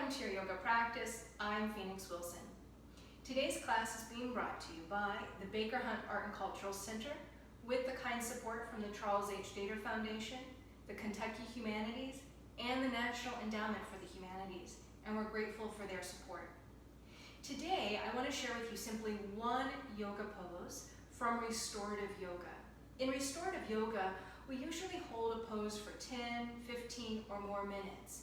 welcome to your yoga practice. I'm Phoenix Wilson. Today's class is being brought to you by the Baker Hunt Art and Cultural Center with the kind support from the Charles H. Dater Foundation, the Kentucky Humanities, and the National Endowment for the Humanities, and we're grateful for their support. Today, I want to share with you simply one yoga pose from restorative yoga. In restorative yoga, we usually hold a pose for 10, 15, or more minutes.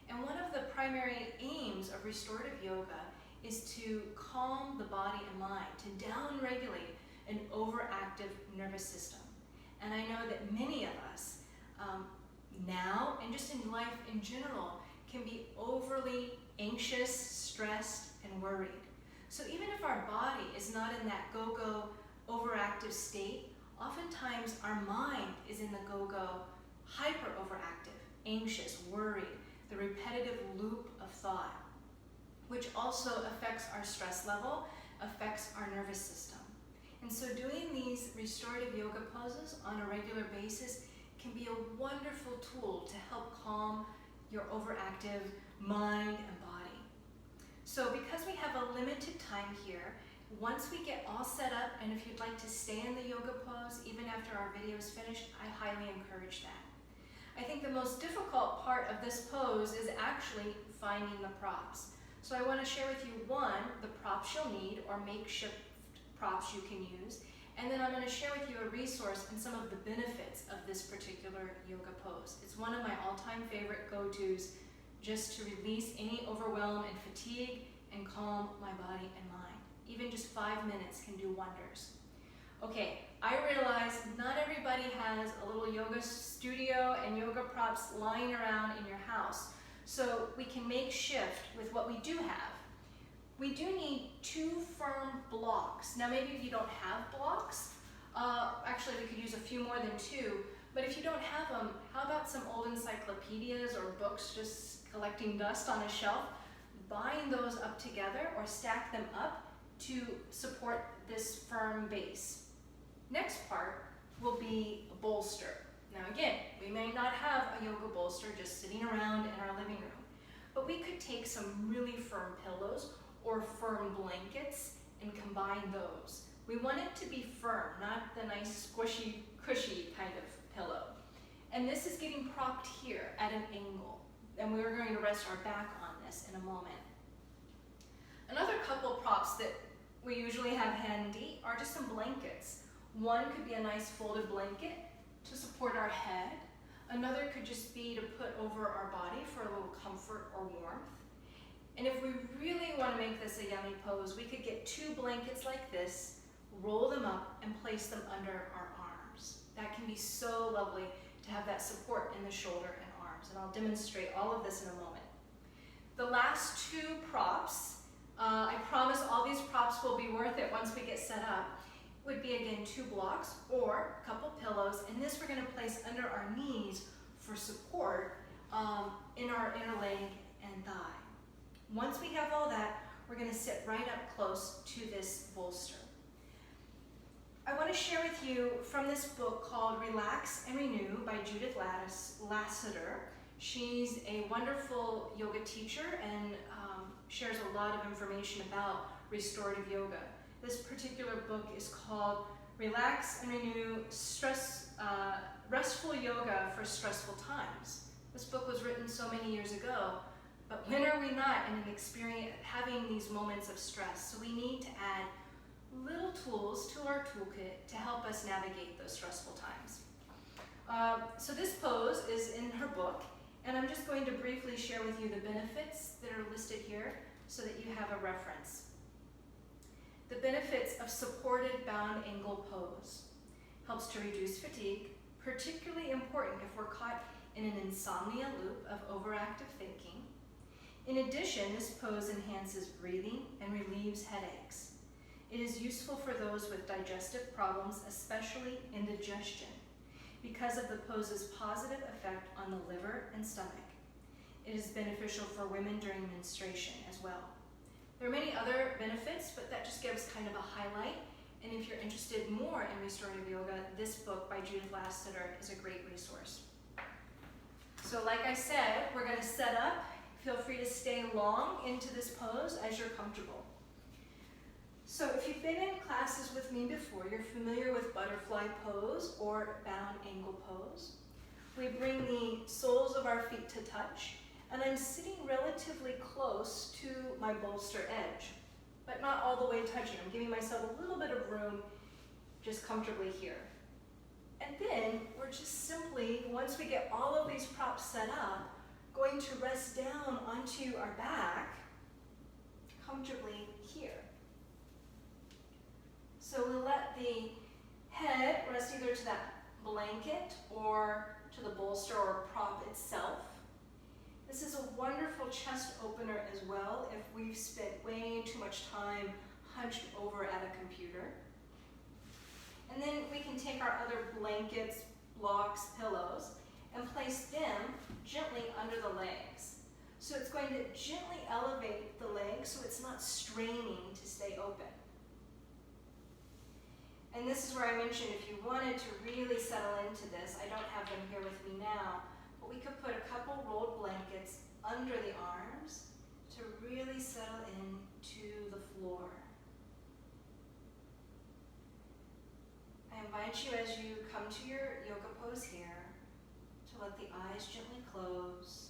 And one of the primary aims of restorative yoga is to calm the body and mind, to down-regulate an overactive nervous system. And I know that many of us now, and just in life in general, can be overly anxious, stressed, and worried. So even if our body is not in that go-go overactive state, oftentimes our mind is in the go-go hyper-overactive, anxious, worried, the repetitive loop of thought, which also affects our stress level, affects our nervous system. And so doing these restorative yoga poses on a regular basis can be a wonderful tool to help calm your overactive mind and body. So because we have a limited time here, once we get all set up, and if you'd like to stay in the yoga pose even after our video is finished, I highly encourage that. I think the most difficult part of this pose is actually finding the props. So I want to share with you, one, the props you'll need, or makeshift props you can use, and then I'm going to share with you a resource and some of the benefits of this particular yoga pose. It's one of my all-time favorite go-tos just to release any overwhelm and fatigue and calm my body and mind. Even just 5 minutes can do wonders. Okay, I realize not everybody has a little yoga studio and yoga props lying around in your house, so we can make shift with what we do have. We do need 2 firm blocks. Now maybe you don't have blocks. Actually, we could use a few more than 2, but if you don't have them, how about some old encyclopedias or books just collecting dust on a shelf? Bind those up together or stack them up to support this firm base. Next part will be a bolster. Now again, we may not have a yoga bolster just sitting around in our living room, but we could take some really firm pillows or firm blankets and combine those. We want it to be firm, not the nice squishy, cushy kind of pillow. And this is getting propped here at an angle, and we're going to rest our back on this in a moment. Another couple props that we usually have handy are just some blankets. One could be a nice folded blanket to support our head. Another could just be to put over our body for a little comfort or warmth. And if we really want to make this a yummy pose, we could get 2 blankets like this, roll them up, and place them under our arms. That can be so lovely to have that support in the shoulder and arms. And I'll demonstrate all of this in a moment. The last 2 props, I promise all these props will be worth it once we get set up, would be again 2 blocks or a couple pillows, and this we're going to place under our knees for support in our inner leg and thigh. Once we have all that, we're going to sit right up close to this bolster. I want to share with you from this book called Relax and Renew by Judith Lassiter. She's a wonderful yoga teacher and shares a lot of information about restorative yoga. This particular book is called Relax and Renew, Restful Yoga for Stressful Times. This book was written so many years ago, but when are we not in an experience having these moments of stress? So we need to add little tools to our toolkit to help us navigate those stressful times. So this pose is in her book, and I'm just going to briefly share with you the benefits that are listed here so that you have a reference. The benefits of supported bound angle pose. Helps to reduce fatigue, particularly important if we're caught in an insomnia loop of overactive thinking. In addition, this pose enhances breathing and relieves headaches. It is useful for those with digestive problems, especially indigestion, because of the pose's positive effect on the liver and stomach. It is beneficial for women during menstruation as well. There are many other benefits, but that just gives kind of a highlight. And if you're interested more in restorative yoga, this book by Judith Lassiter is a great resource. So like I said, we're going to set up Feel free to stay long into this pose as you're comfortable. So if you've been in classes with me before, you're familiar with butterfly pose or bound angle pose. We bring the soles of our feet to touch, and I'm sitting relatively close to my bolster edge, but not all the way touching. I'm giving myself a little bit of room just comfortably here. And then we're just simply, once we get all of these props set up, going to rest down onto our back comfortably here. So we'll let the head rest either to that blanket or to the bolster or prop itself. This is a wonderful chest opener as well if we've spent way too much time hunched over at a computer. And then we can take our other blankets, blocks, pillows, and place them gently under the legs. So it's going to gently elevate the legs so it's not straining to stay open. And this is where I mentioned if you wanted to really settle into this, I don't have them here with me now, but we could put a couple rolled blankets under the arms to really settle into the floor. I invite you as you come to your yoga pose here to let the eyes gently close.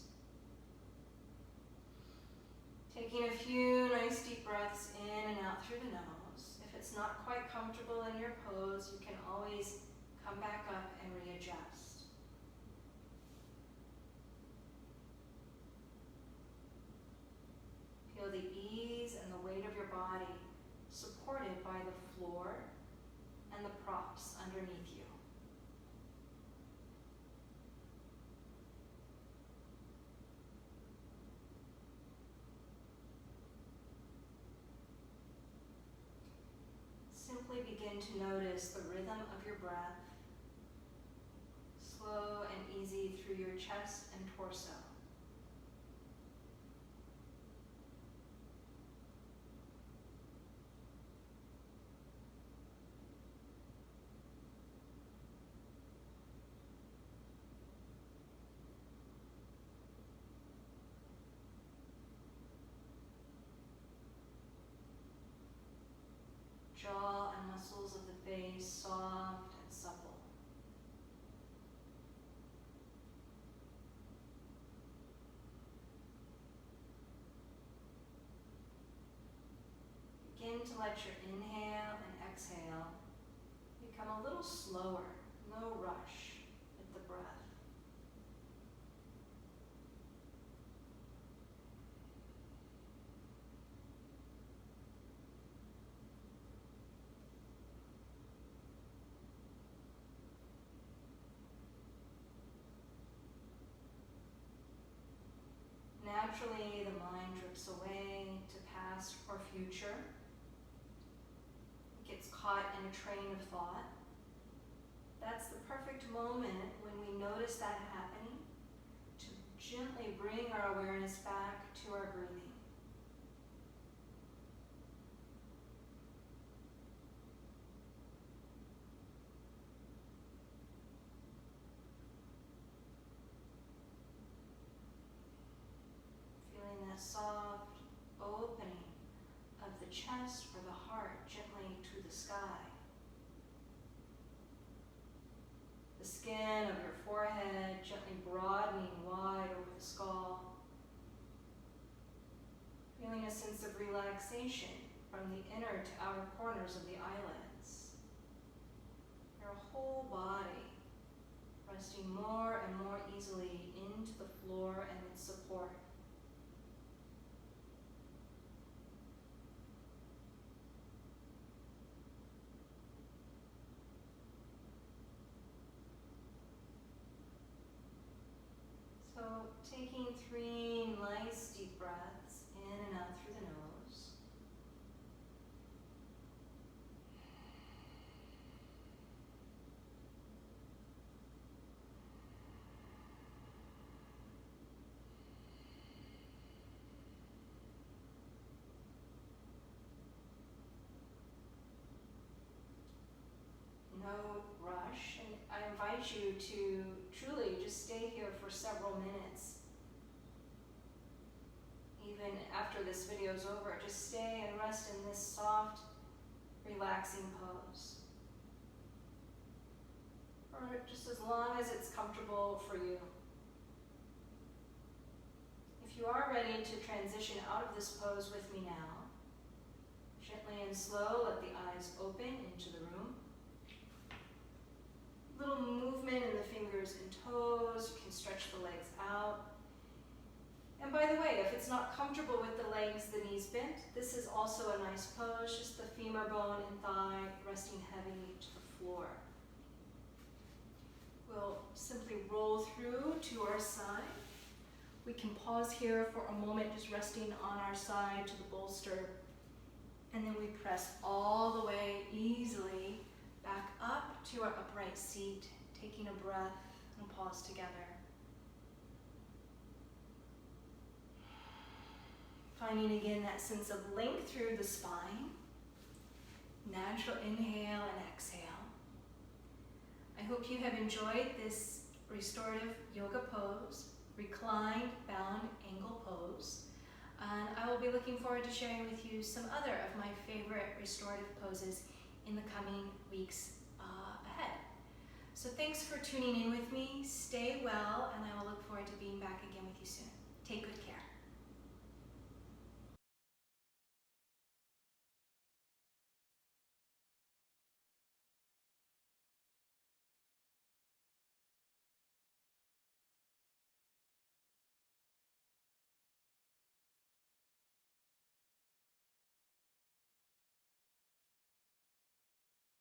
Taking a few nice deep breaths in and out through the nose. If it's not quite comfortable in your pose, you can always come back up and readjust. Feel the ease and the weight of your body supported by the floor and the props underneath you. Simply begin to notice the rhythm of your breath, slow and easy through your chest and torso. Jaw and muscles of the face soft and supple. Begin to let your inhale and exhale become a little slower, no rush with the breath. Naturally, the mind drifts away to past or future. It gets caught in a train of thought. That's the perfect moment when we notice that happening to gently bring our awareness back to our breathing. That soft opening of the chest or the heart gently to the sky. The skin of your forehead gently broadening wide over the skull. Feeling a sense of relaxation from the inner to outer corners of the eyelids. Your whole body resting more and more easily into the floor and its support. Taking 3 nice deep breaths in and out through the nose. No rush, and I invite you to truly just stay here for several minutes. this video is over, just stay and rest in this soft, relaxing pose. Or just as long as it's comfortable for you. If you are ready to transition out of this pose with me now, gently and slow, let the eyes open into the room. Little movement in the fingers and toes. You can stretch the legs out. And by the way, if it's not comfortable with the legs, the knees bent, this is also a nice pose, just the femur bone and thigh resting heavy to the floor. We'll simply roll through to our side. We can pause here for a moment, just resting on our side to the bolster. And then we press all the way easily back up to our upright seat, taking a breath and pause together. Finding again that sense of length through the spine. Natural inhale and exhale. I hope you have enjoyed this restorative yoga pose, reclined bound angle pose. And I will be looking forward to sharing with you some other of my favorite restorative poses in the coming weeks ahead. So thanks for tuning in with me. Stay well, and I will look forward to being back again with you soon. Take good care.